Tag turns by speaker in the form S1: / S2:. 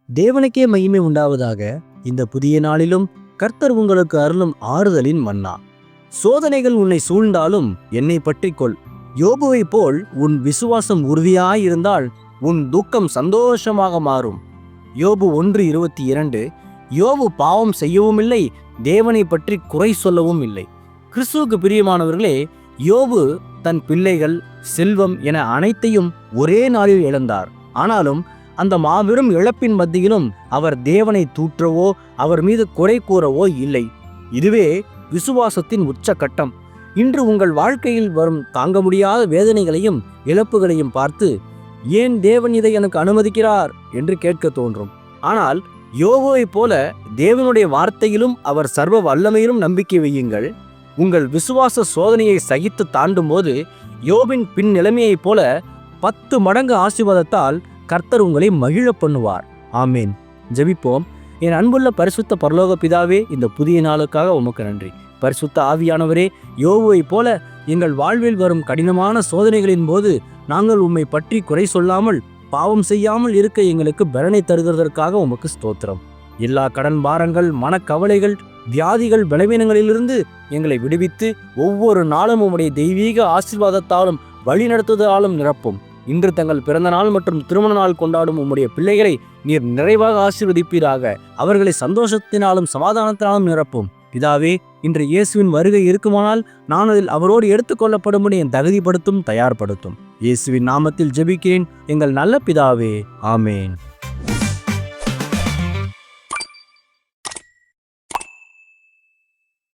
S1: தேவனுக்கே மகிமை உண்டாவதாக. இந்த புதிய நாளிலும் கர்த்தர் உங்களுக்கு அருளும் ஆறுதலின் மன்னா. சோதனைகள் உன்னை சூழ்ந்தாலும் என்னை பற்றிக்கொள். யோபுவை போல் உன் விசுவாசம் உறுதியாயிருந்தால் உன் துக்கம் சந்தோஷமாக மாறும். யோபு 1:22. யோபு பாவம் செய்யவும் இல்லை, தேவனை பற்றி குறை சொல்லவும் இல்லை. கிறிஸ்துவுக்கு பிரியமானவர்களே, யோபு தன் பிள்ளைகள், செல்வம் என அனைத்தையும் ஒரே நாளில் இழந்தார். ஆனாலும் அந்த மாபெரும் இழப்பின் மத்தியிலும் அவர் தேவனை தூற்றவோ அவர் மீது குறை கூறவோ இல்லை. இதுவே விசுவாசத்தின் உச்சகட்டம். இன்று உங்கள் வாழ்க்கையில் வரும் தாங்க முடியாத வேதனைகளையும் இழப்புகளையும் பார்த்து ஏன் தேவன் இதை எனக்கு அனுமதிக்கிறார் என்று கேட்க தோன்றும். ஆனால் யோபுவை போல தேவனுடைய வார்த்தையிலும் அவர் சர்வ வல்லமையிலும் நம்பிக்கை வையுங்கள். உங்கள் விசுவாச சோதனையை சகித்து தாண்டும் போது யோபின் பின் நிலைமையைப் போல 10 மடங்கு ஆசீர்வாதத்தால் கர்த்தர் உங்களை மகிழ பண்ணுவார். ஆமேன். ஜெபிப்போம். என் அன்புள்ள பரிசுத்த பரலோக பிதாவே, இந்த புதிய நாளுக்காக உமக்கு நன்றி. பரிசுத்த ஆவியானவரே, யோபுவை போல எங்கள் வாழ்வில் வரும் கடினமான சோதனைகளின் போது நாங்கள் உம்மை பற்றி குறை சொல்லாமல் பாவம் செய்யாமல் இருக்க எங்களுக்கு பலனை தருகிறதற்காக உமக்கு ஸ்தோத்திரம். எல்லா கடன் பாரங்கள், மனக்கவலைகள், வியாதிகள், பலவீனங்களிலிருந்து எங்களை விடுவித்து ஒவ்வொரு நாளும் உம்முடைய தெய்வீக ஆசீர்வாதத்தாலும் வழிநடத்துதலாலும் நிரப்பும். இன்று தங்கள் பிறந்த நாள் மற்றும் திருமண நாள் கொண்டாடும் உம்முடைய பிள்ளைகளை நீர் நிறைவாக ஆசீர்வதிப்பீராக. அவர்களை சந்தோஷத்தினாலும் சமாதானத்தினாலும் நிரப்பும். பிதாவே, இன்று இயேசுவின் வருகை இருக்குமானால் நான் அதில் அவரோடு எடுத்துக்கொள்ளப்படும்படி என் தகுதிப்படுத்தும், தயார்படுத்தும். இயேசுவின் நாமத்தில் ஜெபிக்கிறேன் எங்கள் நல்ல பிதாவே. ஆமேன்.